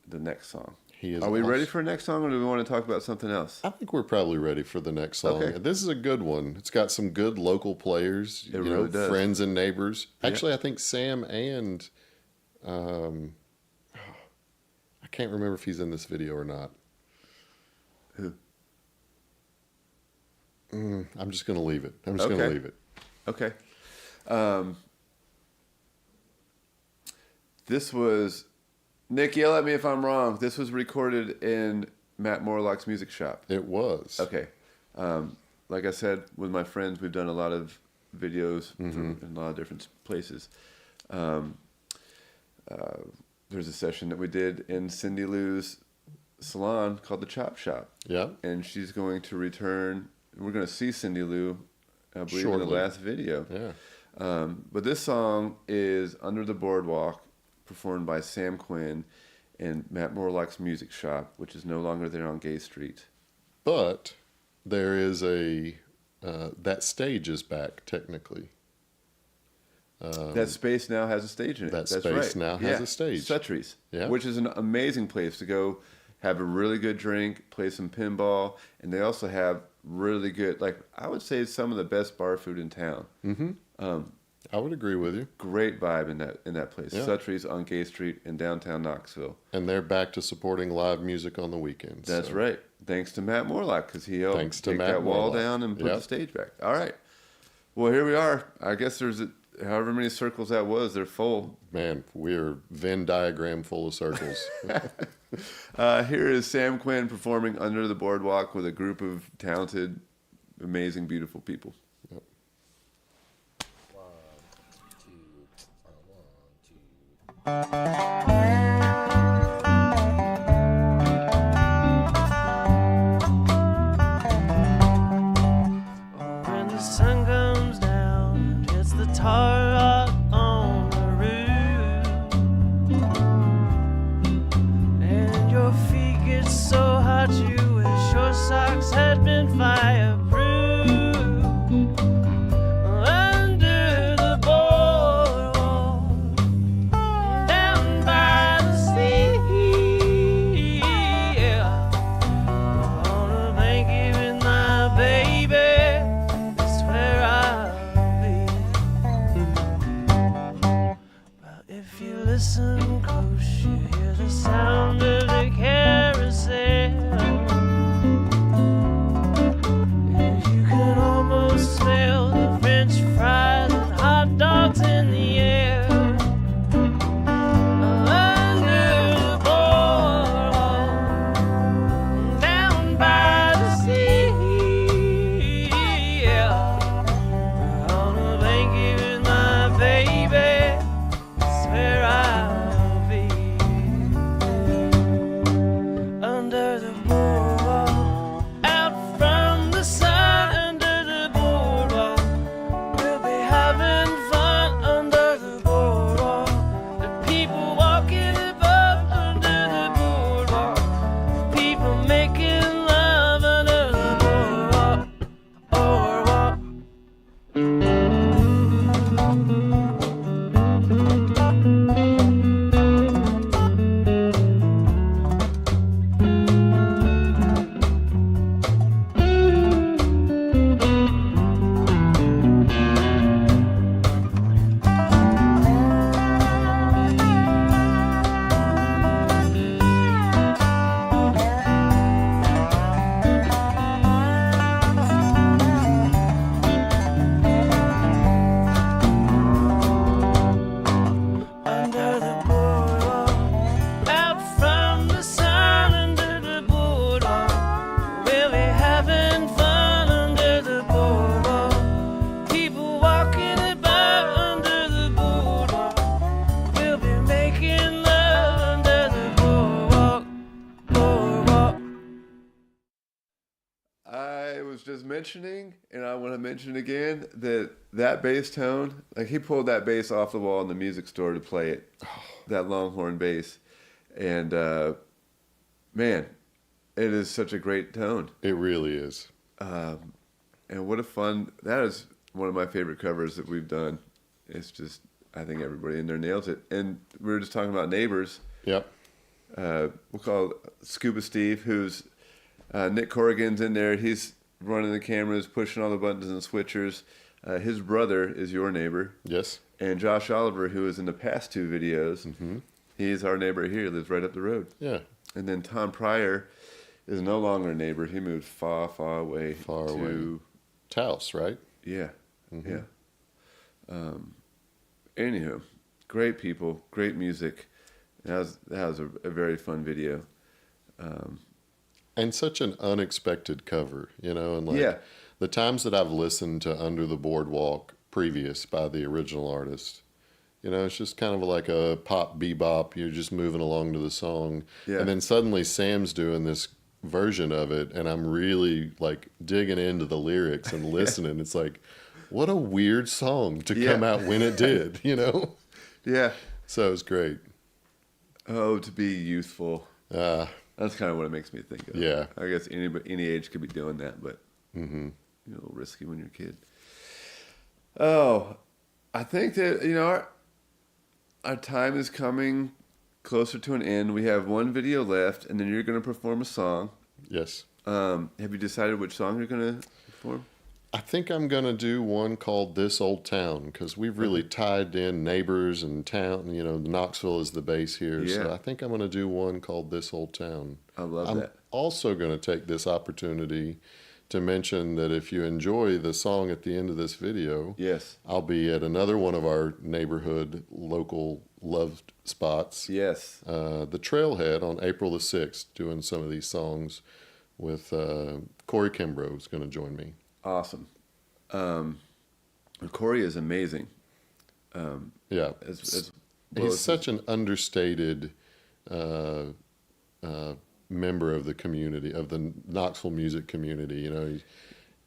A: the next song.
B: He is.
A: Are we
B: awesome.
A: ready for the next song, or do we want to talk about something else?
B: I think we're probably ready for the next song.
A: Okay.
B: This is a good one. It's got some good local players,
A: It really does.
B: friends and neighbors.
A: Yeah.
B: Actually, I think Sam and I can't remember if he's in this video or not.
A: Who?
B: I'm just going to leave it. I'm just going to
A: Okay.
B: leave it.
A: Okay. This was, Nick, yell at me if I'm wrong. This was recorded in Matt Morlock's music shop.
B: It was.
A: Okay. Like I said, with my friends, we've done a lot of videos in a lot of different places. There's a session that we did in Cindy Lou's salon called the Chop Shop.
B: Yeah.
A: And she's going to return. We're going to see Cindy Lou, I believe, in
B: Shortly.
A: the last video.
B: Yeah.
A: But this song is Under the Boardwalk, performed by Sam Quinn in Matt Morlock's music shop, which is no longer there on Gay Street.
B: But there is that stage is back technically.
A: That space now has a stage in it.
B: That
A: That's
B: space
A: right.
B: now has a stage.
A: Sutry's,
B: Yeah.
A: which is an amazing place to go have a really good drink, play some pinball, and they also have really good, like I would say, some of the best bar food in town.
B: I would agree with you.
A: Great vibe in that place.
B: Yeah.
A: Sutry's on Gay Street in downtown Knoxville.
B: And they're back to supporting live music on the weekends.
A: That's
B: so.
A: right. Thanks to Matt Morlock, because he helped
B: Thanks to
A: take
B: Matt
A: that wall
B: Morlock.
A: down and put
B: Yep.
A: the stage back. All right. Well, here we are. I guess there's however many circles that was. They're full.
B: Man, we're Venn diagram full of circles.
A: Here is Sam Quinn performing Under the Boardwalk with a group of talented, amazing, beautiful people.
E: When the sun comes down, it's the tar rock on the roof, and your feet get so hot you wish your socks had been fireproof. Under the boardwalk, down by the sea, yeah. On a blanket with my baby, that's where I'll be. Well, if you listen close, you hear the sound of the carousel, and you can almost smell the French fries and hot dogs in the air. Under the boardwalk, down by the sea, yeah. On a blanket with my baby, that's where I'll be. Under the boardwalk, out from the sun. Under the boardwalk, we'll be having fun. Under the boardwalk, the people walking above. Under the boardwalk, people making love. Under the boardwalk, boardwalk. Under the boardwalk, out from the sun. Under the boardwalk, we'll be having fun. Under the boardwalk, people walking about. Under the boardwalk, we'll be making love. Under the boardwalk, boardwalk.
A: I was just mentioning, and I want to mention again, that bass tone, like he pulled that bass off the wall in the music store to play it, that Longhorn bass. And man, it is such a great tone.
B: It really is.
A: And what a fun, that is one of my favorite covers that we've done. It's just I think everybody in there nails it. And we were just talking about neighbors.
B: Yep.
A: We'll call Scuba Steve, who's Nick Corrigan's in there. He's running the cameras, pushing all the buttons and switchers. His brother is your neighbor.
B: Yes.
A: And Josh Oliver, who is in the past 2 videos, he's our neighbor here. He lives right up the road.
B: Yeah.
A: And then Tom Pryor is no longer a neighbor. He moved far, far away.
B: Far away. Taos, right?
A: Yeah. Yeah. Anywho, great people, great music. That was a very fun video.
B: And such an unexpected cover, and like the times that I've listened to Under the Boardwalk previous by the original artist, it's just kind of like a pop bebop. You're just moving along to the song.
A: Yeah.
B: And then suddenly Sam's doing this version of it, and I'm really like digging into the lyrics and listening. It's like, what a weird song to come out when it did,
A: Yeah.
B: So it was great.
A: Oh, to be youthful. That's kind of what it makes me think of.
B: Yeah.
A: I guess any age could be doing that, but you're a little risky when you're a kid. Oh, I think that, our time is coming closer to an end. We have one video left, and then you're going to perform a song.
B: Yes.
A: Have you decided which song you're going to perform?
B: I think I'm going to do one called This Old Town, because we've really tied in neighbors and town. Knoxville is the base here.
A: Yeah.
B: So I think I'm going to do one called This Old Town.
A: I love
B: I'm
A: that.
B: also going to take this opportunity to mention that if you enjoy the song at the end of this video,
A: Yes.
B: I'll be at another one of our neighborhood local loved spots.
A: Yes.
B: The Trailhead on April the 6th, doing some of these songs with Corey Kimbrough is going to join me.
A: Awesome. Corey is amazing.
B: Yeah.
A: As
B: He's such an understated member of the community, of the Knoxville music community.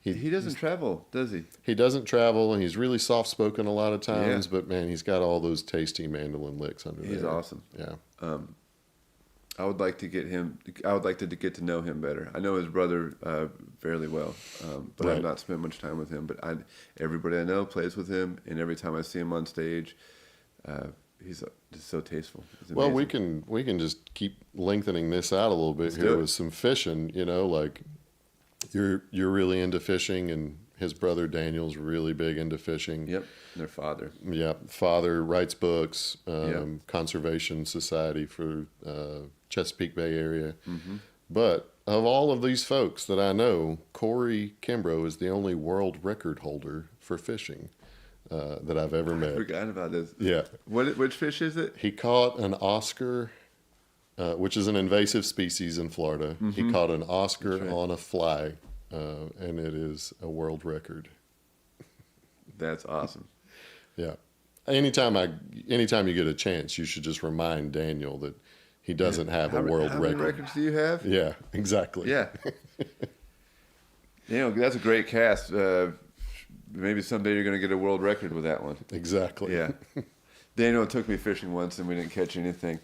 A: He doesn't travel, does he?
B: He doesn't travel, and he's really soft-spoken a lot of times,
A: Yeah.
B: but, man, he's got all those tasty mandolin licks under there.
A: He's awesome.
B: Yeah.
A: I would like to get get to know him better. I know his brother fairly well, but
B: Right.
A: I've not spent much time with him. But everybody I know plays with him, and every time I see him on stage, he's just so tasteful. It's
B: Well,
A: amazing.
B: we can just keep lengthening this out a little bit
A: Let's do
B: here
A: it.
B: with some fishing. Like you're really into fishing, and his brother Daniel's really big into fishing.
A: Yep, their father.
B: Yeah, father writes books,
A: Yep.
B: Conservation Society for Chesapeake Bay area.
A: Mm-hmm.
B: But of all of these folks that I know, Corey Kimbrough is the only world record holder for fishing that I've ever
A: I
B: met.
A: forgot about this.
B: Yeah.
A: Which fish is it?
B: He caught an Oscar, which is an invasive species in Florida. He caught an Oscar
A: That's right.
B: on a fly, and it is a world record.
A: That's awesome.
B: Yeah. Anytime you get a chance, you should just remind Daniel that he doesn't have a world
A: how many
B: record.
A: records do you have?
B: Yeah, exactly.
A: Yeah. That's a great cast. Maybe someday you're going to get a world record with that one.
B: Exactly.
A: Yeah. Daniel took me fishing once and we didn't catch anything.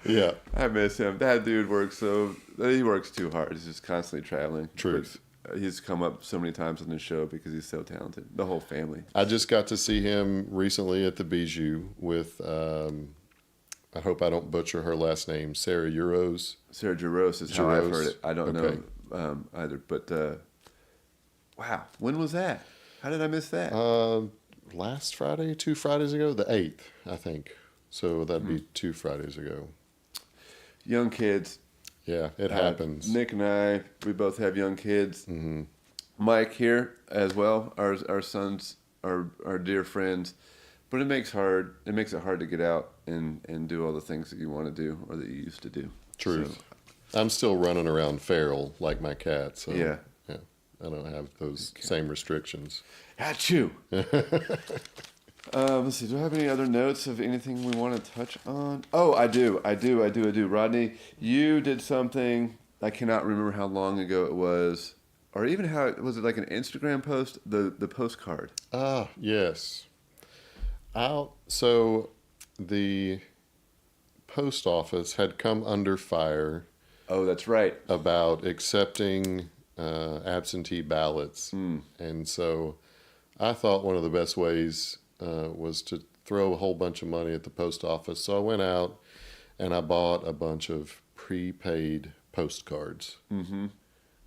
B: Yeah.
A: I miss him. That dude he works too hard. He's just constantly traveling.
B: Truth.
A: But he's come up so many times on the show because he's so talented. The whole family.
B: I just got to see him recently at the Bijou with, I hope I don't butcher her last name, Sarah Euros.
A: Sarah Jaros is how I've
B: Jaros.
A: heard it. I don't
B: Okay.
A: know either. But wow, when was that? How did I miss that?
B: Last Friday, 2 Fridays ago, the 8th, I think. So that'd be 2 Fridays ago.
A: Young kids.
B: Yeah, it happens.
A: Nick and I, we both have young kids.
B: Mm-hmm.
A: Mike here as well. Our sons are dear friends, but it makes it hard to get out and do all the things that you want to do or that you used to do.
B: Truth.
A: So,
B: I'm still running around feral like my cat. So
A: Yeah.
B: I don't have those same restrictions.
A: Achoo! Let's see. Do I have any other notes of anything we want to touch on? Oh, I do. Rodney, you did something. I cannot remember how long ago it was, or even how was it like an Instagram post? The postcard.
B: Ah, yes. So the post office had come under fire
A: Oh, that's right.
B: about accepting absentee ballots. And so I thought one of the best ways was to throw a whole bunch of money at the post office. So I went out and I bought a bunch of prepaid postcards. Mm-hmm.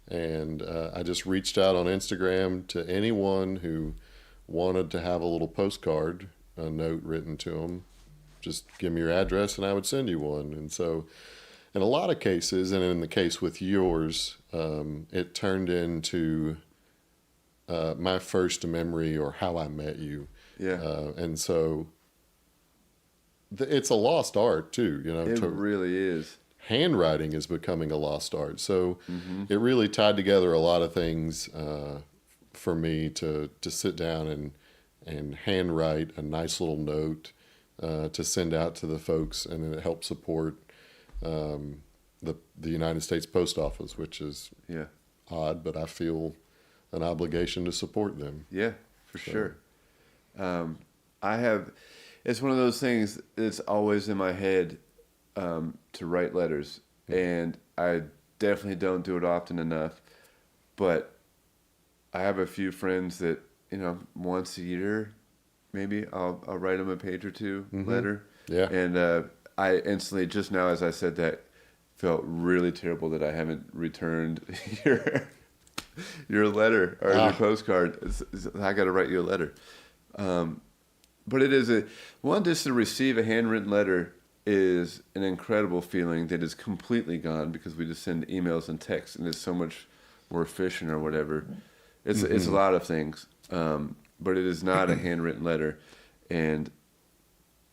B: And I just reached out on Instagram to anyone who wanted to have a little postcard, a note written to them. Just give me your address and I would send you one. And so in a lot of cases, and in the case with yours, it turned into my first memory or how I met you.
A: Yeah.
B: And so it's a lost art too, you know.
A: It really is.
B: Handwriting is becoming a lost art. So it really tied together a lot of things for me to sit down and handwrite a nice little note to send out to the folks, and then it helped support the United States Post Office, which is odd, but I feel an obligation to support them.
A: Yeah, for sure. It's one of those things that's always in my head to write letters, and I definitely don't do it often enough, but I have a few friends that, you know, once a year, maybe I'll write them a page or two letter.
B: Yeah.
A: And I instantly, just now as I said that, felt really terrible that I haven't returned your letter or your postcard. I got to write you a letter. But it is just to receive a handwritten letter is an incredible feeling that is completely gone because we just send emails and texts, and it's so much more efficient or whatever. It's a lot of things, but it is not a handwritten letter, and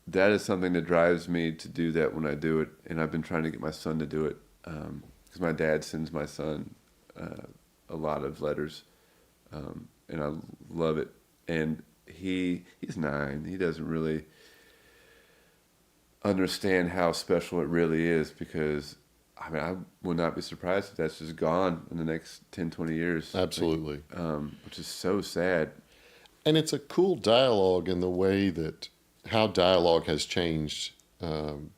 A: that is something that drives me to do that when I do it. And I've been trying to get my son to do it because my dad sends my son a lot of letters, and I love it. And he's 9. He doesn't really understand how special it really is because, I mean, I would not be surprised if that's just gone in the next 10, 20 years.
B: Absolutely.
A: Which is so sad.
B: And it's a cool dialogue in the way that how dialogue has changed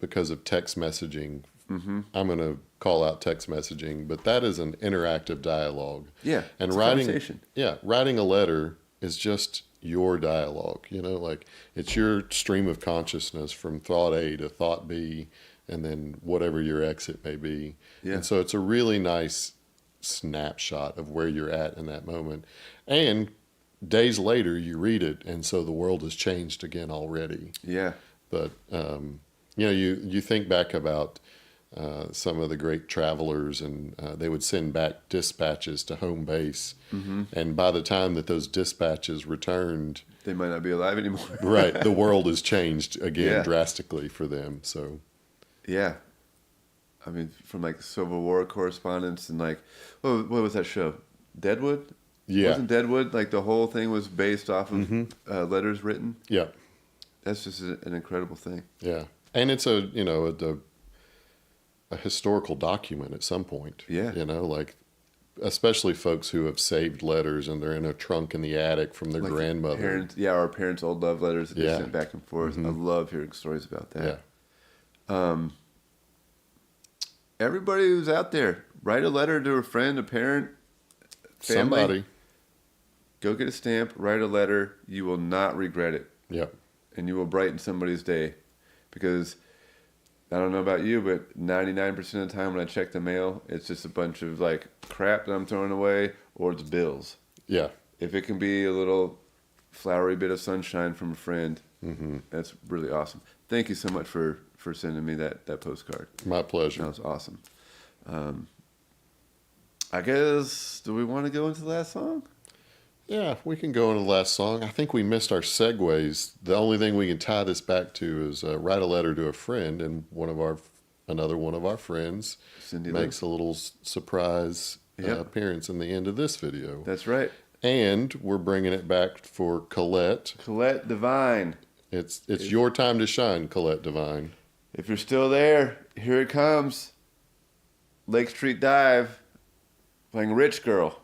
B: because of text messaging. Mm-hmm. I'm going to call out text messaging, but that is an interactive dialogue.
A: Yeah,
B: and
A: it's
B: writing,
A: a conversation.
B: Yeah, writing a letter is just your dialogue. You know, like it's your stream of consciousness from thought A to thought B, and then whatever your exit may be. Yeah. And so it's a really nice snapshot of where you're at in that moment. And days later, you read it, and so the world has changed again already.
A: Yeah.
B: But you know, you think back about some of the great travelers, and they would send back dispatches to home base. Mm-hmm. And by the time that those dispatches returned,
A: they might not be alive anymore.
B: Right. The world has changed again drastically for them. So,
A: yeah. I mean, from like Civil War correspondence and like, what was that show? Deadwood?
B: Yeah.
A: Wasn't Deadwood, like the whole thing was based off of letters written?
B: Yeah.
A: That's just an incredible thing.
B: Yeah. And it's a historical document at some point.
A: Yeah.
B: You know, like, especially folks who have saved letters and they're in a trunk in the attic from their grandmother.
A: Our parents' old love letters that they sent back and forth. Mm-hmm. I love hearing stories about that. Yeah. Everybody who's out there, write a letter to a friend, a parent, family.
B: Somebody.
A: Go get a stamp, write a letter. You will not regret it.
B: Yep.
A: And you will brighten somebody's day. Because I don't know about you, but 99% of the time when I check the mail, it's just a bunch of like crap that I'm throwing away, or it's bills.
B: Yeah.
A: If it can be a little flowery bit of sunshine from a friend, that's really awesome. Thank you so much for sending me that postcard.
B: My pleasure.
A: That was awesome. I guess, do we want to go into the last song?
B: Yeah, we can go into the last song. I think we missed our segues. The only thing we can tie this back to is write a letter to a friend, and another one of our friends
A: Cindy
B: makes a little surprise appearance in the end of this video.
A: That's right.
B: And we're bringing it back for Colette.
A: Colette Devine.
B: It's your time to shine, Colette Devine.
A: If you're still there, here it comes. Lake Street Dive, playing Rich Girl.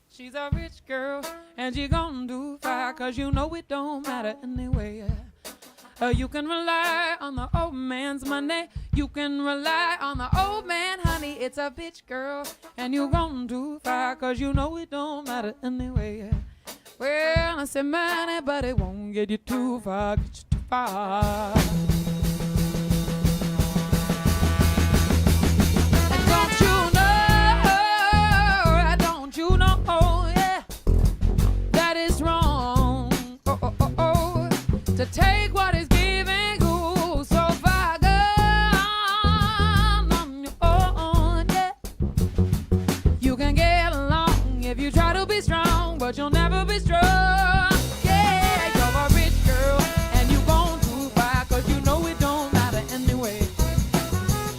F: She's a rich girl, and she gonna do fine, 'cause you know it don't matter anyway. You can rely on the old man's money. You can rely on the old man, honey, it's a bitch, girl. And you gone too far, cause you know it don't matter anyway. Well, I said money, but it won't get you too far, get you too far. Don't you know, yeah, that is wrong. To take what is giving you so far gone on your own, yeah. You can get along if you try to be strong, but you'll never be strong. Yeah, you're a rich girl and you gone too far, cause you know it don't matter anyway.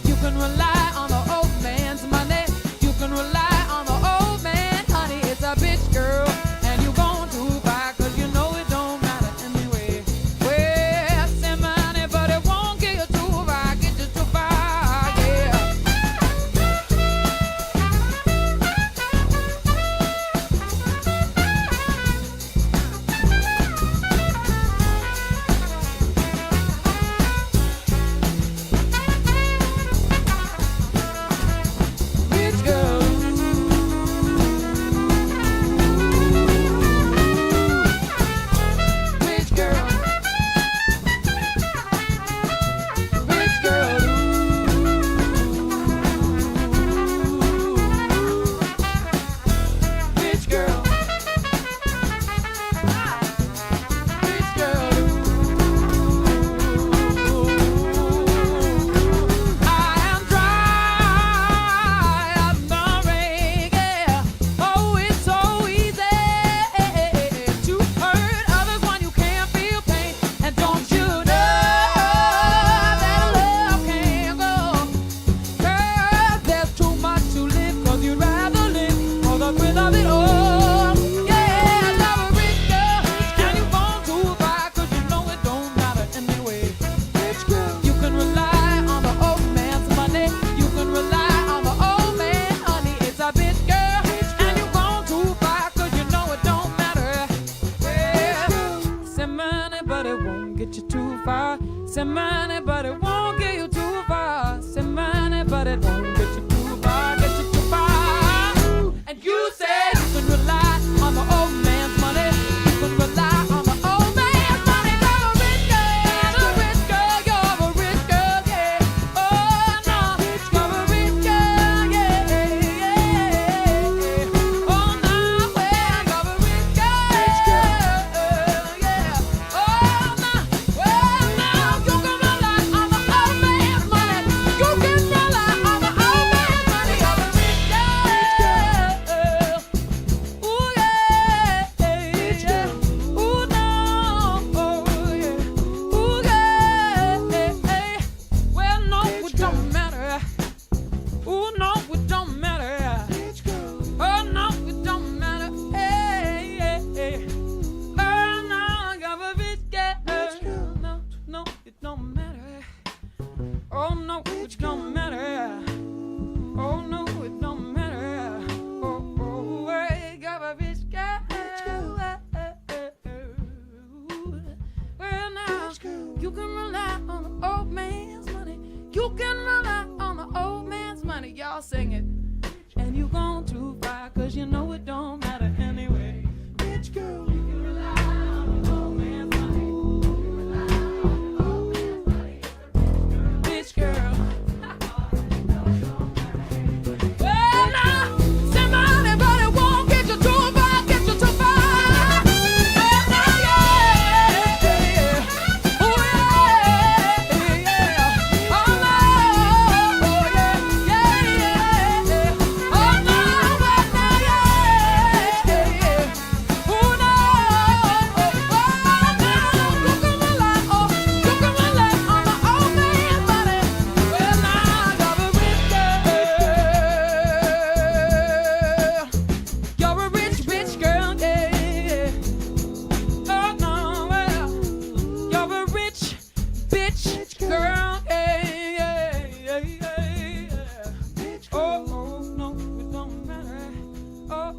F: You can rely on the old man's money. You can rely on the old man, honey, it's a bitch, girl. And you gone too far, cause you know it don't matter anyway. Well, send money, but it won't get you too far, get you too far, yeah. Rich girl. Rich girl. Rich girl. Rich girl. Rich girl. I am dry, I'm not rain, yeah. Oh, it's so easy to hurt others when you can't feel pain. And don't you know that love can't go? Girl, there's too much to live, cause you'd rather live for the thrill of it all. Yeah, love a rich girl, and you gone too far, cause you know it don't matter anyway. Rich girl, you can rely on the old man's money. You can rely on the old man, honey, it's a bitch, girl. And you gone too far, cause you know it don't matter. Well, send money, but it won't get you too far. Send money, but it won't get you too far. Send money, but it won't get you too far, get you too far. And you said you can rely on the old man's money. You can rely on the old man's money. You're a rich girl, you're a rich girl, yeah. Oh no, you're a rich girl, yeah, yeah. Oh no, well, you're a rich girl, yeah. Oh no, well now you can rely on the old man's money. You can rely on the old man's money. You're a rich girl. Ooh yeah, ooh no, oh yeah, ooh yeah. Well no, it don't matter. Ooh no, it don't matter. Oh no, it don't matter. Hey. Oh no, you're a rich girl. No, it don't matter. Oh no, it don't matter. Oh no, it don't matter. Oh, hey, you're a rich girl. Well now, you can rely on the old man's money. You can rely on the old man's money. Y'all sing it. And you gone too far, cause you know it don't matter anyway. Rich girl, you can rely on the old man's money. You can rely on the old man's money. Rich girl. Well now, send money, but it won't get you too far, get you too far. Well now, yeah. Oh yeah. Oh no, oh yeah. Oh no, well now, yeah. Oh no, oh no. You can rely on the old man's money. Well now, you're a rich girl. You're a rich girl, yeah. Oh no, well, you're a rich bitch girl, yeah. Oh no, it don't matter. Oh,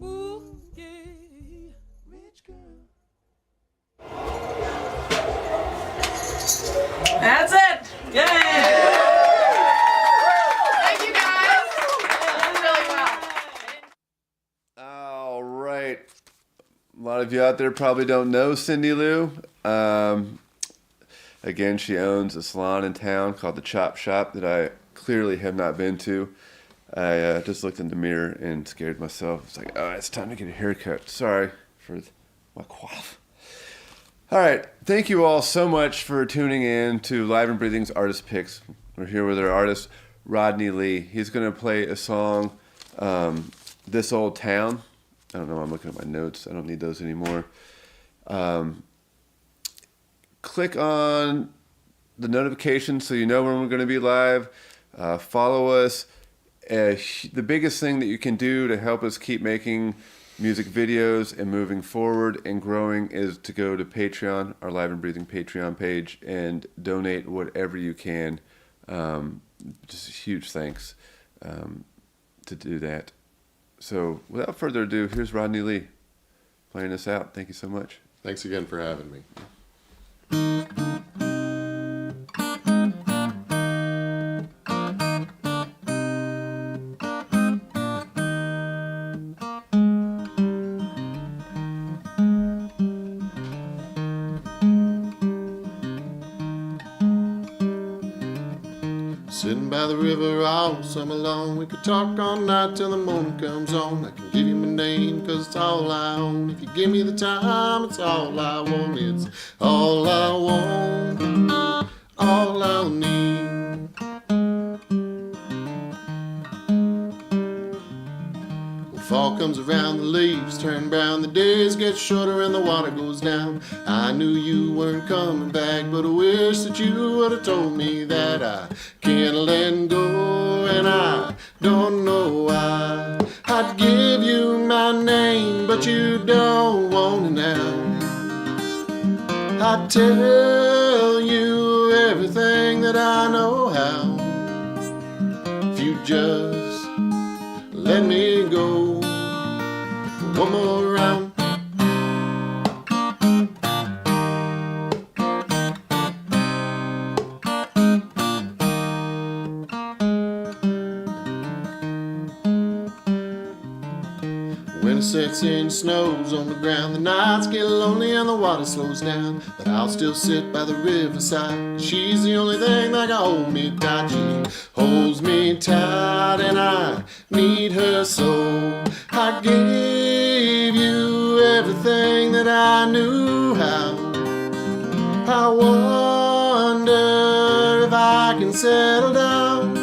F: ooh yeah, rich girl.
G: That's it.
F: Thank you guys. Really well.
A: All right. A lot of you out there probably don't know Cindy Lou. Again, she owns a salon in town called the Chop Shop that I clearly have not been to. I just looked in the mirror and scared myself. It's like, oh, it's time to get a haircut. Sorry for my quaff. All right. Thank you all so much for tuning in to Live and Breathing's Artist Picks. We're here with our artist, Rodney Lee. He's going to play a song, This Old Town. I don't know. I'm looking at my notes. I don't need those anymore. Click on the notifications so you know when we're going to be live. Follow us. The biggest thing that you can do to help us keep making music videos and moving forward and growing is to go to Patreon, our Live and Breathing Patreon page, and donate whatever you can. Just a huge thanks to do that. So without further ado, here's Rodney Lee playing us out. Thank you so much.
B: Thanks again for having me. Sitting by the river all summer long, we could talk all night till the morning comes on. I can give you my name 'cause it's all I own. If you give me the time, it's all I want. It's all I want, all I'll need. When fall comes around, the leaves turn brown, the days get shorter and the water goes down. I knew you weren't coming back, but I wish that you would have told me that. I can't let go and I don't know why. I'd give you my name, but you don't want it now. I'd tell you everything that I know how, if you just let me go for one more round. Winter sets in, snows on the ground, the nights get lonely and the water slows down. But I'll still sit by the riverside, she's the only thing that can hold me tight. She holds me tight and I need her so. I gave you everything that I knew how. I wonder if I can settle down,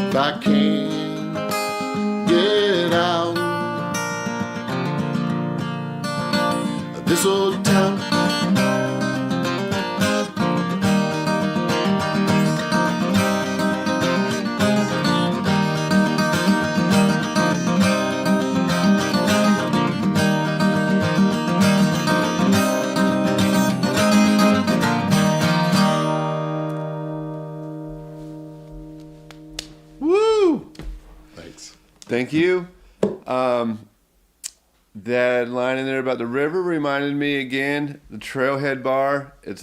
B: if I can get out this old town.
A: Woo!
B: Thanks.
A: Thank you. That line in there about the river reminded me again, the Trailhead Bar. It's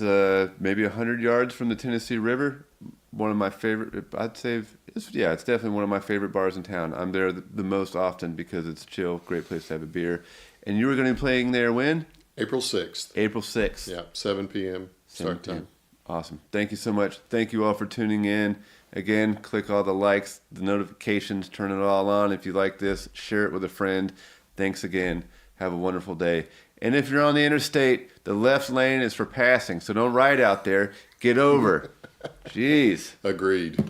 A: maybe 100 yards from the Tennessee River. One of my favorite, I'd say, it's definitely one of my favorite bars in town. I'm there the most often because it's chill, great place to have a beer. And you were going to be playing there when?
B: April 6th.
A: April 6th.
B: Yeah, 7 p.m.
A: 7
B: start time.
A: Awesome. Thank you so much. Thank you all for tuning in. Again, click all the likes, the notifications, turn it all on. If you like this, share it with a friend. Thanks again. Have a wonderful day. And if you're on the interstate, the left lane is for passing, so don't ride out there. Get over. Jeez.
B: Agreed.